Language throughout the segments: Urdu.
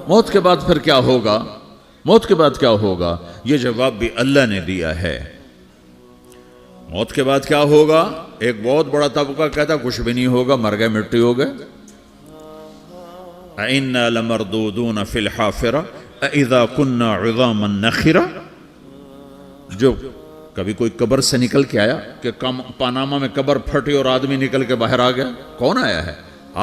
موت کے بعد پھر کیا ہوگا؟ موت کے بعد کیا ہوگا؟ یہ جواب بھی اللہ نے دیا ہے۔ موت کے بعد کیا ہوگا؟ ایک بہت بڑا طبقہ کہتا کچھ بھی نہیں ہوگا، مر گئے، مٹی ہو گئے۔ اِنَّا لَمَرْدُودُونَ فِي الْحَافِرَةِ اِذَا كُنَّا عِظَامًا نَخِرَةً۔ جو کبھی کوئی قبر سے نکل کے آیا کہ پاناما میں قبر پھٹی اور آدمی نکل کے باہر آ گیا؟ کون آیا ہے؟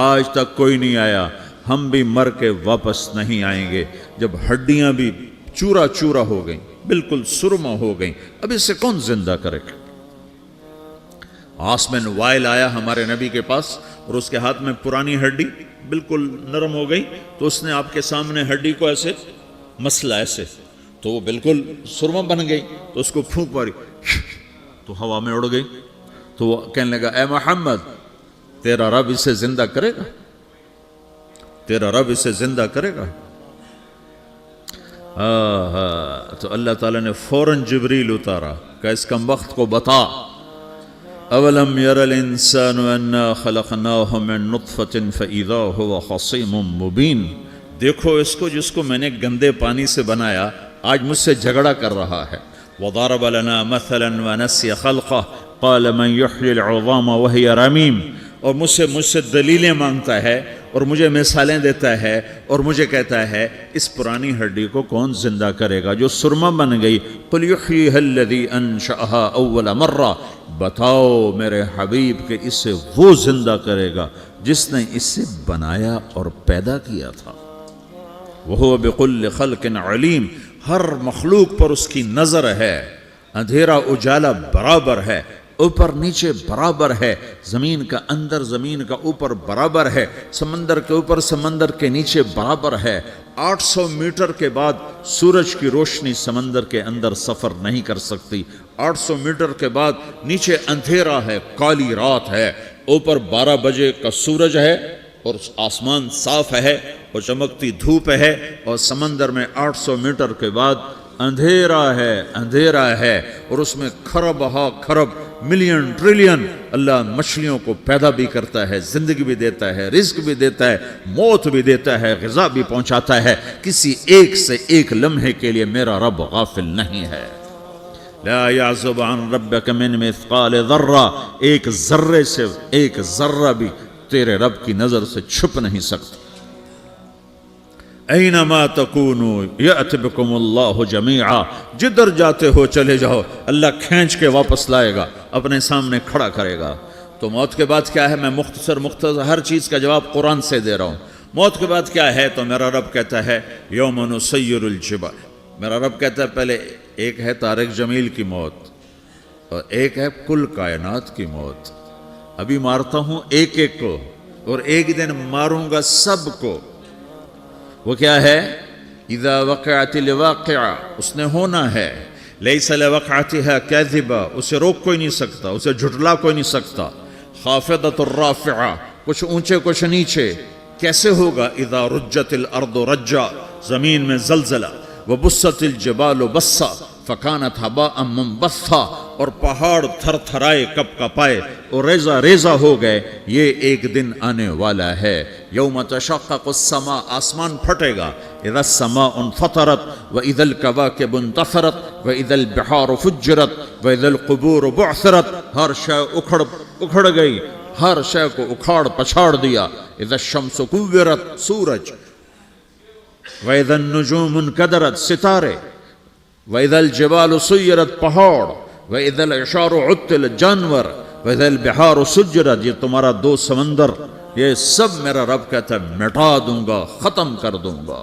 آج تک کوئی نہیں آیا۔ ہم بھی مر کے واپس نہیں آئیں گے۔ جب ہڈیاں بھی چورا چورا ہو گئیں، بالکل سرما ہو گئیں، اب اس سے کون زندہ کرے گا؟ آسمن وائل آیا ہمارے نبی کے پاس اور اس کے ہاتھ میں پرانی ہڈی بالکل نرم ہو گئی، تو اس نے آپ کے سامنے ہڈی کو ایسے مسلا ایسے، تو وہ بالکل سرما بن گئی، تو اس کو پھونک ماری تو ہوا میں اڑ گئی۔ تو وہ کہنے لگا اے محمد، تیرا رب اسے زندہ کرے گا؟ تیرا رب اسے زندہ کرے گا؟ تو اللہ تعالیٰ نے فوراً جبریل اتارا کہ اس کم وقت کو بتا، اولم یر الانسان انا خلقناہ من نطفۃ فاذا هو خصیم مبین۔ دیکھو اس کو جس کو میں نے گندے پانی سے بنایا، آج مجھ سے جھگڑا کر رہا ہے۔ وضرب لنا مثلا ونسی خلقہ قال من یحیی العظام وہی رمیم۔ اور مجھ سے دلیلیں مانگتا ہے اور مجھے مثالیں دیتا ہے اور مجھے کہتا ہے اس پرانی ہڈی کو کون زندہ کرے گا جو سرما بن گئی؟ قل یحییھا الذی انشأھا اول مرہ۔ بتاؤ میرے حبیب کہ اسے وہ زندہ کرے گا جس نے اسے بنایا اور پیدا کیا تھا۔ وہو بکل خلق علیم۔ ہر مخلوق پر اس کی نظر ہے، اندھیرا اجالا برابر ہے، اوپر نیچے برابر ہے، زمین کا اندر زمین کا اوپر برابر ہے، سمندر کے اوپر سمندر کے نیچے برابر ہے۔ 800 میٹر کے بعد سورج کی روشنی سمندر کے اندر سفر نہیں کر سکتی۔ 800 میٹر کے بعد نیچے اندھیرا ہے، کالی رات ہے، اوپر 12 بجے کا سورج ہے اور آسمان صاف ہے اور چمکتی دھوپ ہے، اور سمندر میں 800 میٹر کے بعد اندھیرا ہے اور اس میں کھرب ہا کھرب ملین ٹریلین اللہ مچھلیوں کو پیدا بھی کرتا ہے، زندگی بھی دیتا ہے، رزق بھی دیتا ہے، موت بھی دیتا ہے، غذا بھی پہنچاتا ہے۔ کسی ایک سے ایک لمحے کے لیے میرا رب غافل نہیں ہے۔ لا يعزب عن ربك من مثقال ذرہ، ایک ذرے سے ایک ذرہ بھی تیرے رب کی نظر سے چھپ نہیں سکتا۔ اینما تکونوا یأت بکم اللہ جمیعا، جدھر جاتے ہو چلے جاؤ، اللہ کھینچ کے واپس لائے گا، اپنے سامنے کھڑا کرے گا۔ تو موت کے بعد کیا ہے؟ میں مختصر ہر چیز کا جواب قرآن سے دے رہا ہوں۔ موت کے بعد کیا ہے؟ تو میرا رب کہتا ہے یوم نسیر الجبال۔ میرا رب کہتا ہے پہلے ایک ہے طارق جمیل کی موت اور ایک ہے کل کائنات کی موت۔ ابھی مارتا ہوں ایک ایک کو اور ایک دن ماروں گا سب کو۔ وہ کیا ہے؟ اذا وقعت الواقعہ، اس نے ہونا ہے۔ لیس لوقعتها کاذبہ، اسے روک کوئی نہیں سکتا، اسے جھٹلا کوئی نہیں سکتا۔ خافضۃ الرافعہ، کچھ اونچے کچھ نیچے۔ کیسے ہوگا؟ اذا رجت الارض رجا، زمین میں زلزلہ۔ وبست الجبال بسا فکانت ہباء منبثا، اور پہاڑ تھر تھرائے کپ کپائے اور ریزہ ریزہ ہو گئے۔ یہ ایک دن آنے والا ہے۔ یوم تشقق السماء، آسمان پھٹے گا۔ اذا السماء انفطرت واذا الکواکب انتثرت واذا البحار فجرت واذا القبور بعثرت، ہر شے اکھڑ گئی، ہر شے کو اکھاڑ پچھاڑ دیا۔ اذا الشمس کورت، سورج۔ وَإِذَا النُّجُومُ انْكَدَرَتْ، ستارے۔ وَإِذَا الْجِبَالُ سُيِّرَتْ، پہاڑ۔ وَإِذَا الْعِشَارُ عُطِّلَتْ، جانور۔ وَإِذَا الْبِحَارُ سُجِّرَتْ، یہ تمہارا دو سمندر، یہ سب میرا رب کہتا ہے مٹا دوں گا، ختم کر دوں گا،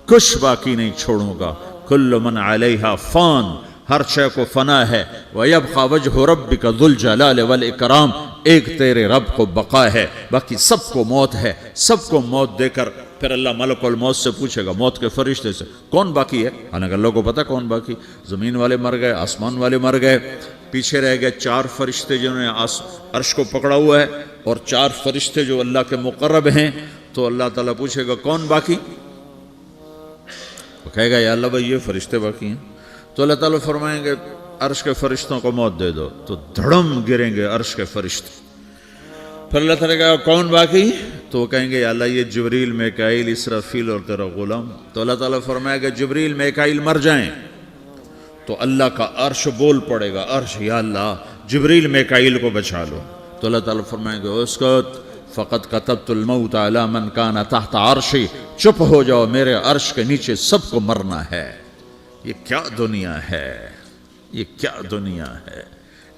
کچھ باقی نہیں چھوڑوں گا۔ كُلُّ مَنْ عَلَيْهَا فان، ہر شے کو فنا ہے۔ وَيَبْقَى وَجْهُ رَبِّكَ ذُو الْجَلَالِ وَالْإِكْرَامِ، ایک تیرے رب کو بقا ہے، باقی سب کو موت ہے۔ سب کو موت دے کر پھر اللہ ملک الموت سے پوچھے گا، موت کے فرشتے سے، کون باقی ہے؟ حالانکہ اللہ کو پتہ کون باقی۔ زمین والے مر گئے، آسمان والے مر گئے، پیچھے رہ گئے 4 فرشتے جنہوں نے عرش کو پکڑا ہوا ہے، اور 4 فرشتے جو اللہ کے مقرب ہیں۔ تو اللہ تعالیٰ پوچھے گا کون باقی؟ وہ کہے گا یا اللہ بھائی یہ فرشتے باقی ہیں۔ تو اللہ تعالیٰ فرمائیں گے عرش کے فرشتوں کو موت دے دو، تو دھڑم گریں گے عرش کے فرشتے۔ پھر اللہ تعالیٰ کہا کون باقی؟ تو وہ کہیں گے یا اللہ یہ جبریل میکائیل اسرافیل اور تیرا غلام. تو اللہ تعالیٰ فرمائے گا جبریل میکائیل مر جائیں تو اللہ کا عرش بول پڑے گا, عرش یا اللہ جبریل میکائیل کو بچا لو. تو اللہ تعالیٰ فرمائیں گے اسکت فقط کتبت الموت علی من کان تحت عرشی, چپ ہو جاؤ میرے عرش کے نیچے سب کو مرنا ہے. یہ کیا دنیا ہے, یہ کیا دنیا ہے.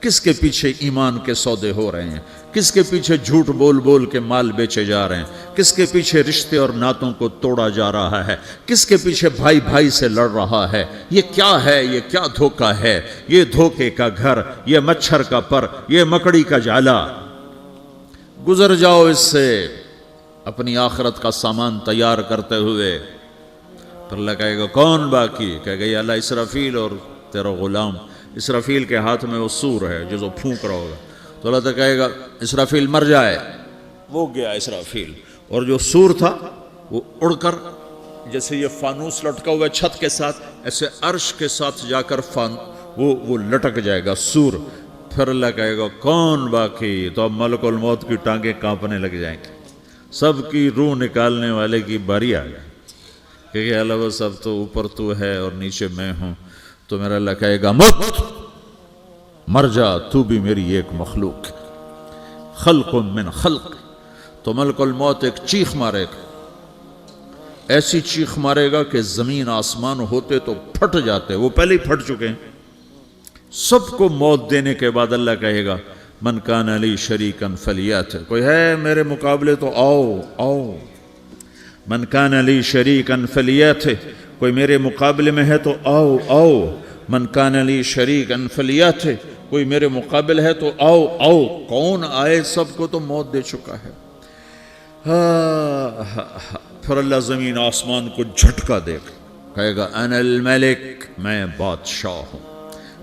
کس کے پیچھے ایمان کے سودے ہو رہے ہیں, کس کے پیچھے جھوٹ بول بول کے مال بیچے جا رہے ہیں, کس کے پیچھے رشتے اور ناتوں کو توڑا جا رہا ہے, کس کے پیچھے بھائی بھائی سے لڑ رہا ہے. یہ کیا ہے, یہ کیا دھوکہ ہے, یہ دھوکے کا گھر, یہ مچھر کا پر, یہ مکڑی کا جالا. گزر جاؤ اس سے اپنی آخرت کا سامان تیار کرتے ہوئے. پھر اللہ کہے گا کون باقی, کہے گا یا اللہ اسرافیل اور تیرا غلام. اسرافیل کے ہاتھ میں وہ سور ہے جو پھونک رہا ہوگا. تو اللہ تعالیٰ کہے گا اسرافیل مر جائے, وہ گیا اسرافیل, اور جو سور تھا وہ اڑ کر جیسے یہ فانوس لٹکا ہوا ہے چھت کے ساتھ, ایسے عرش کے ساتھ جا کر وہ لٹک جائے گا سور. پھر اللہ کہے گا کون باقی, تو اب ملک الموت کی ٹانگیں کانپنے لگ جائیں گی, سب کی روح نکالنے والے کی باری آ گئی, کیونکہ اللہ وہ سب تو اوپر تو ہے اور نیچے میں ہوں. تو میرا اللہ کہے گا مت, مر جا, تو بھی میری ایک مخلوق, خلق من خلق. تو ملک الموت ایک چیخ مارے گا, ایسی چیخ مارے گا کہ زمین آسمان ہوتے تو پھٹ جاتے, وہ پہلے ہی پھٹ چکے ہیں. سب کو موت دینے کے بعد اللہ کہے گا من کان لی شریکا فلیات, کوئی ہے میرے مقابلے تو آؤ آؤ. من کان لی شریکا فلیات, کوئی میرے مقابلے میں ہے تو آؤ آؤ. من کان لی شریکا فلیات, کوئی میرے مقابل ہے تو آؤ آؤ. کون آئے, سب کو تو موت دے چکا ہے. پھر اللہ زمین آسمان کو جھٹکا دے گا, کہے گا انا الملک, میں بادشاہ ہوں.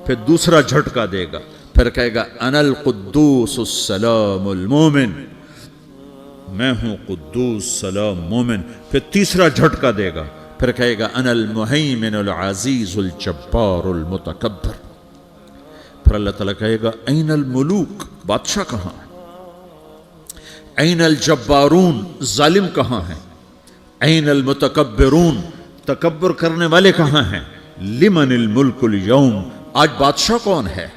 پھر دوسرا جھٹکا دے گا, پھر کہے گا انا القدوس السلام المومن, میں ہوں قدوس سلام مومن. پھر تیسرا جھٹکا دے گا, پھر کہے گا انا المہیمن العزیز الجبار المتکبر. پھر اللہ تعالیٰ کہے گا این الملوک, بادشاہ کہاں ہے؟ این الجبارون, ظالم کہاں ہیں؟ این المتکبرون, تکبر کرنے والے کہاں ہیں؟ لمن الملک اليوم, آج بادشاہ کون ہے؟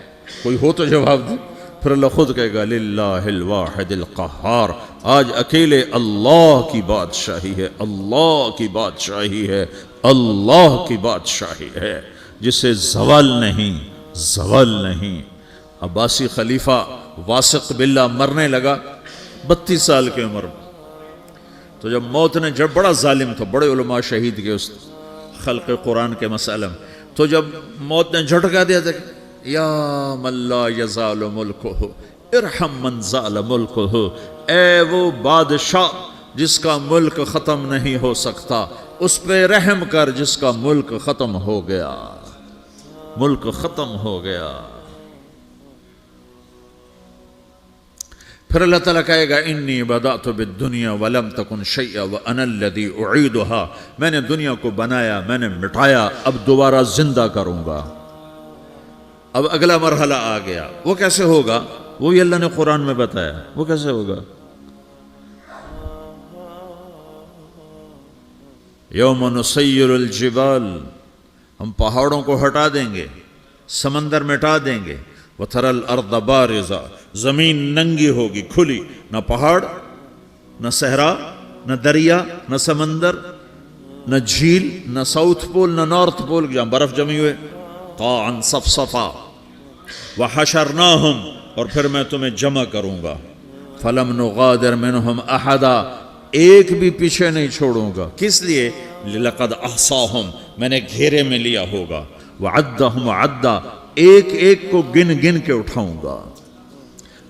کوئی ہو تو جواب دے. پھر اللہ خود کہے گا للہ الواحد القہار, آج اکیلے اللہ کی بادشاہی ہے, اللہ کی بادشاہی ہے, اللہ کی بادشاہی ہے, جسے زوال نہیں, زوال نہیں. عباسی خلیفہ واثق باللہ مرنے لگا 32 سال کی عمر میں. تو جب موت نے, جب بڑا ظالم تھا, بڑے علماء شہید کے اس خلق قرآن کے مسئلہ میں, تو جب موت نے جھٹکا دیا تھا یا من لا یزال ملکہ ارحم من زال ملکہ, اے وہ بادشاہ جس کا ملک ختم نہیں ہو سکتا, اس پہ رحم کر جس کا ملک ختم ہو گیا, ملک ختم ہو گیا. پھر اللہ تعالیٰ کہے گا انی بدأت بالدنیا ولم تکن شیئا وانا الذی اعیدہا, میں نے دنیا کو بنایا, میں نے مٹایا, اب دوبارہ زندہ کروں گا. اب اگلا مرحلہ آ گیا, وہ کیسے ہوگا؟ وہ بھی اللہ نے قرآن میں بتایا. وہ کیسے ہوگا؟ یوم نسیر الجبال, ہم پہاڑوں کو ہٹا دیں گے, سمندر مٹا دیں گے. وَتَرَى الْأَرْضَ بَارِزَةً, زمین ننگی ہوگی, کھلی, نہ پہاڑ, نہ صحرا, نہ دریا, نہ سمندر, نہ جھیل, نہ ساؤتھ پول, نہ نارتھ پول جہاں برف جمی ہوئے. قَاعًا صَفْصَفًا وَحَشَرْنَاهُمْ, اور پھر میں تمہیں جمع کروں گا. فَلَمْ نُغَادِرْ مِنْهُمْ أَحَدًا, ایک بھی پیچھے نہیں چھوڑوں گا. کس لیے؟ لَقَدْ أَحْصَاهُمْ, میں نے گھیرے میں لیا ہوگا. وَعَدَّهُمْ عَدًّا, ایک ایک کو گن گن کے اٹھاؤں گا.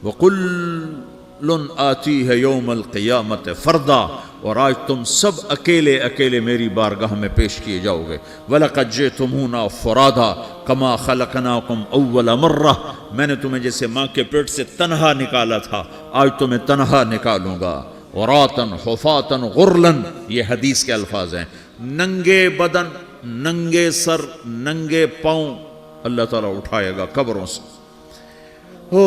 وَقُلٌّ آتِيهَ يَوْمَ الْقِيَامَةِ فَرْدًا, اور آج تم سب اکیلے اکیلے میری بارگاہ میں پیش کیے جاؤ گے. وَلَقَدْ جِئْتُمُونَا فُرَادًا كَمَا خَلَقْنَاكُمْ أَوَّلَ مَرَّةٍ, میں نے تمہیں جیسے ماں کے پیٹ سے تنہا نکالا تھا, آج تمہیں تنہا نکالوں گا. عُرَاةً حُفَاةً غُرْلًا, یہ حدیث کے الفاظ ہیں. ننگے بدن, ننگے سر, ننگے پاؤں اللہ تعالیٰ اٹھائے گا قبروں سے. ہو.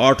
8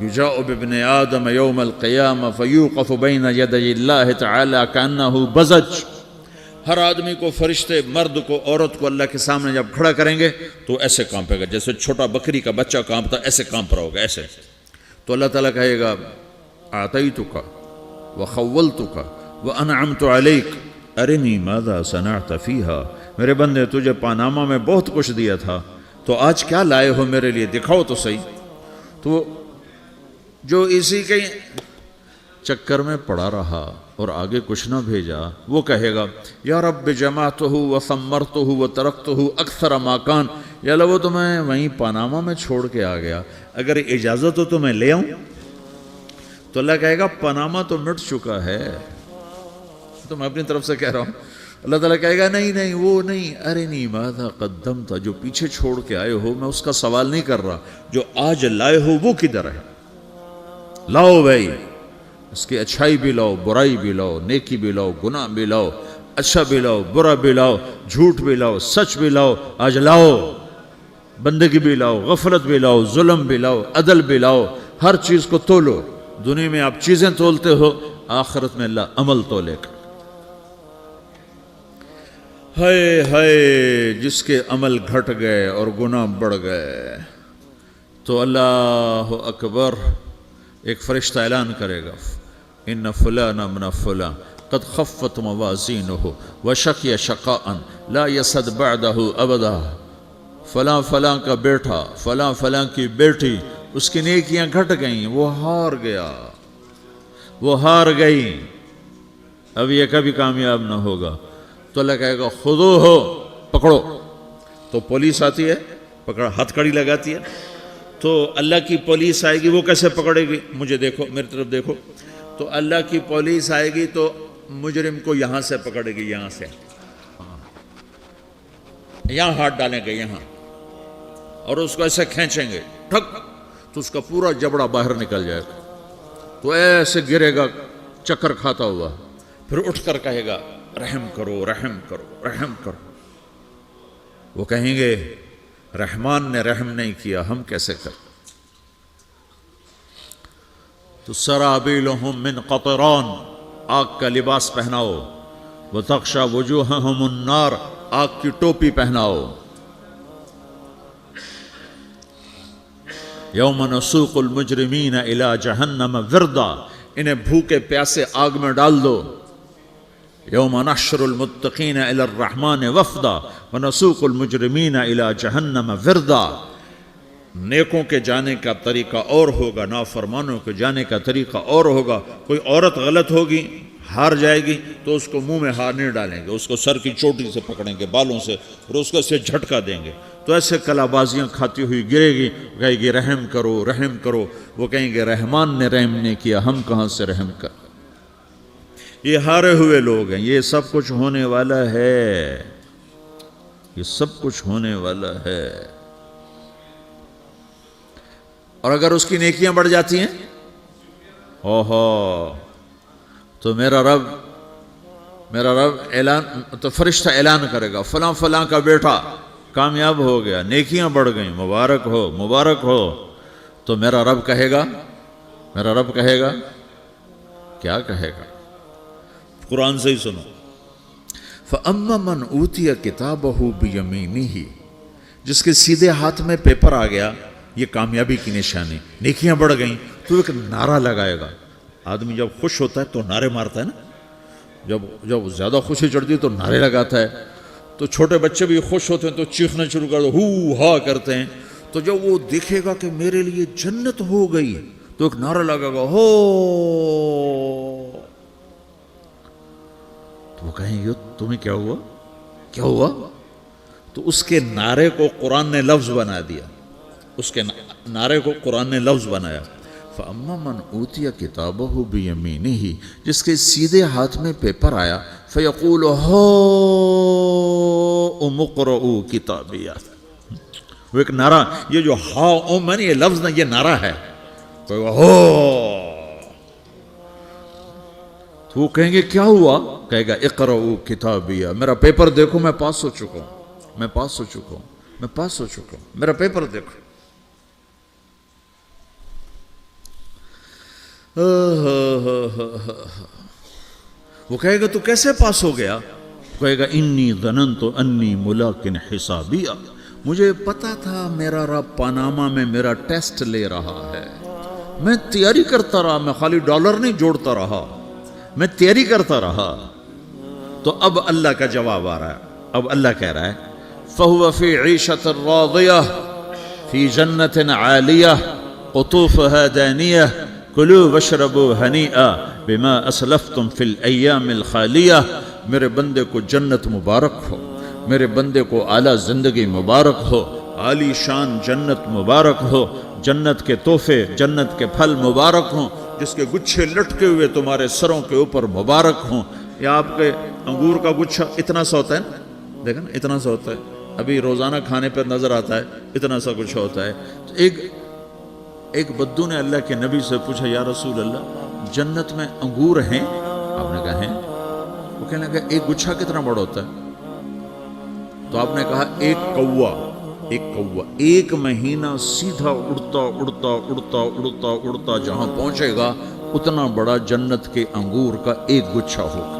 یجاء بابن آدم یوم القیامہ فیوقف بین یدی اللہ تعالی کأنہ بزج، ہر آدمی کو، فرشتے، مرد کو، عورت کو اللہ کے سامنے جب کھڑا کریں گے تو ایسے کانپے گا جیسے چھوٹا بکری کا بچہ کانپتا، ایسے کانپ رہا ہوگا ایسے. تو اللہ تعالیٰ کہے گا اعطیتک وخولتک وانعمت علیک ارنی ماذا صنعت فیہا، میرے بندے تجھے پاناما میں بہت کچھ دیا تھا، تو آج کیا لائے ہو میرے لیے، دکھاؤ تو صحیح. تو جو اسی کے چکر میں پڑا رہا اور آگے کچھ نہ بھیجا، وہ کہے گا یا رب جمعتہ وثمرتہ وترکتہ اکثر ما کان، یا اللہ وہ تو میں وہیں پاناما میں چھوڑ کے آ گیا، اگر اجازت ہو تو میں لے آؤں. تو اللہ کہے گا پاناما تو مٹ چکا ہے، تو میں اپنی طرف سے کہہ رہا ہوں. اللہ تعالیٰ کہے گا نہیں نہیں وہ نہیں، ارنی ماذا قدمت، جو پیچھے چھوڑ کے آئے ہو میں اس کا سوال نہیں کر رہا، جو آج لائے ہو وہ کدھر ہے، لاؤ بھائی، اس کی اچھائی بھی لاؤ، برائی بھی لاؤ، نیکی بھی لاؤ، گناہ بھی لاؤ، اچھا بھی لاؤ، برا بھی لاؤ، جھوٹ بھی لاؤ، سچ بھی لاؤ، آج لاؤ، بندگی بھی لاؤ، غفلت بھی لاؤ، ظلم بھی لاؤ، عدل بھی لاؤ، ہر چیز کو تولو. دنیا میں آپ چیزیں تولتے ہو، آخرت میں اللہ عمل تولے گا. ہائے ہائے جس کے عمل گھٹ گئے اور گناہ بڑھ گئے، تو اللہ اکبر، ایک فرشتہ اعلان کرے گا ان فلان من فلان قد خفت موازینہ وشقی شقاء لا یسد بعدہ ابدا، فلاں فلاں کا بیٹا، فلاں فلاں کی بیٹی، اس کی نیکیاں گھٹ گئیں، وہ ہار گیا، وہ ہار گئی، اب یہ کبھی کامیاب نہ ہوگا. تو اللہ کہے گا خودو ہو، پکڑو. تو پولیس آتی ہے، پکڑا، ہتھ کڑی لگاتی ہے. تو اللہ کی پولیس آئے گی، وہ کیسے پکڑے گی، مجھے دیکھو، میری طرف دیکھو. تو اللہ کی پولیس آئے گی تو مجرم کو یہاں سے پکڑے گی، یہاں سے، یہاں ہاتھ ڈالیں گے یہاں، اور اس کو ایسے کھینچیں گے ٹھک، تو اس کا پورا جبڑا باہر نکل جائے گا. تو ایسے گرے گا چکر کھاتا ہوا، پھر اٹھ کر کہے گا رحم کرو، رحم کرو، رحم کرو. وہ کہیں گے رحمان نے رحم نہیں کیا، ہم کیسے کریں. تو سرابیلہم من قطران، آگ کا لباس پہناؤ، وتغشا وجوہہم النار، آگ کی ٹوپی پہناؤ. یوم نسوق المجرمین الی جہنم وردا، انہیں بھوکے پیاسے آگ میں ڈال دو. یوم نحشر المتقین الی الرحمن وفدا ونسوق المجرمین الی جہنم وردا. نیکوں کے جانے کا طریقہ اور ہوگا، نافرمانوں کے جانے کا طریقہ اور ہوگا. کوئی عورت غلط ہوگی، ہار جائے گی، تو اس کو منہ میں ہار نہیں ڈالیں گے، اس کو سر کی چوٹی سے پکڑیں گے، بالوں سے، اور اس کو اسے جھٹکا دیں گے. تو ایسے کلا بازیاں کھاتی ہوئی گرے گی، کہے گی رحم کرو، رحم کرو. وہ کہیں گے رحمان نے رحم نہیں کیا، ہم کہاں سے رحم کر. یہ ہارے ہوئے لوگ ہیں. یہ سب کچھ ہونے والا ہے، یہ سب کچھ ہونے والا ہے. اور اگر اس کی نیکیاں بڑھ جاتی ہیں، اوہو، تو میرا رب اعلان، تو فرشتہ اعلان کرے گا فلاں فلاں کا بیٹا کامیاب ہو گیا، نیکیاں بڑھ گئیں، مبارک ہو، مبارک ہو. تو میرا رب کہے گا کیا کہے گا، قرآن سے ہی سنو. فَأَمَّا مَنْ أُوتِيَ كِتَابَهُ بِيَمِينِهِ، جس کے سیدھے ہاتھ میں پیپر آ گیا، یہ کامیابی کی نشانی، نیکیاں بڑھ گئیں. تو ایک نعرہ لگائے گا. آدمی جب خوش ہوتا ہے تو نعرے مارتا ہے نا، جب زیادہ خوشی چڑھتی ہے تو نعرے لگاتا ہے. تو چھوٹے بچے بھی خوش ہوتے ہیں تو چیخنا شروع کر دو، ہو ہا کرتے ہیں. تو جب وہ دیکھے گا کہ میرے لیے جنت ہو گئی، تو ایک نعرہ لگے گا، ہو. تو وہ کہیں گے تمہیں کیا ہوا، کیا ہوا. تو اس کے نعرے کو قرآن نے لفظ بنا دیا، اس کے نعرے کو قرآن نے لفظ بنایا. فَأَمَّا مَنْ أُوتِيَ كِتَابَهُ بِيَمِينِهِ، جس کے سیدھے ہاتھ میں پیپر آیا، فَيَقُولُ هَاؤْمُ اقْرَءُوا كِتَابِيَهْ. وہ ایک نعرہ، یہ جو ہاؤم ہے نا، یہ لفظ نہ، یہ نعرہ ہے. تو وہ کہیں گے کیا ہوا، کہے گا اقرؤوا کتابیہ، میرا پیپر دیکھو، میں پاس ہو چکا ہوں، میں پاس ہو چکا ہوں، میں پاس ہو چکا ہوں، میرا پیپر دیکھو. وہ کہے گا تو کیسے پاس ہو گیا؟ کہے گا انی ظننت انی ملاقن حسابیہ، مجھے پتا تھا میرا رب پاناما میں میرا ٹیسٹ لے رہا ہے، میں تیاری کرتا رہا، میں خالی ڈالر نہیں جوڑتا رہا، میں تیاری کرتا رہا۔ تو اب اللہ کا جواب آ رہا ہے، اب اللہ کہہ رہا ہے فَهُوَ فِي عِيشَةٍ رَاضِيَةٍ فِي جَنَّةٍ عَالِيَةٍ قُطُوفُهَا دَانِيَةٌ كُلُوا وَاشْرَبُوا هَنِيئًا بِمَا أَسْلَفْتُمْ فِي الْأَيَّامِ الْخَالِيَةِ، میرے بندے کو جنت مبارک ہو، میرے بندے کو اعلیٰ زندگی مبارک ہو، عالی شان جنت مبارک ہو، جنت کے تحفے، جنت کے پھل مبارک ہوں، جس کے گچھے لٹکے ہوئے تمہارے سروں کے اوپر مبارک ہوں۔ یا آپ کے انگور کا گچھا اتنا سا ہوتا ہے نا، دیکھیں نا اتنا سا ہوتا ہے، ابھی روزانہ کھانے پر نظر آتا ہے، اتنا سا گچھا ہوتا ہے۔ تو ایک بدو نے اللہ کے نبی سے پوچھا یا رسول اللہ جنت میں انگور ہیں؟ آپ نے کہا ہیں۔ وہ کہنے لگا ایک گچھا کتنا بڑا ہوتا ہے؟ تو آپ نے کہا ایک کوا ایک مہینہ سیدھا اڑتا اڑتا اڑتا اڑتا اڑتا جہاں پہنچے گا اتنا بڑا جنت کے انگور کا ایک گچھا ہوگا۔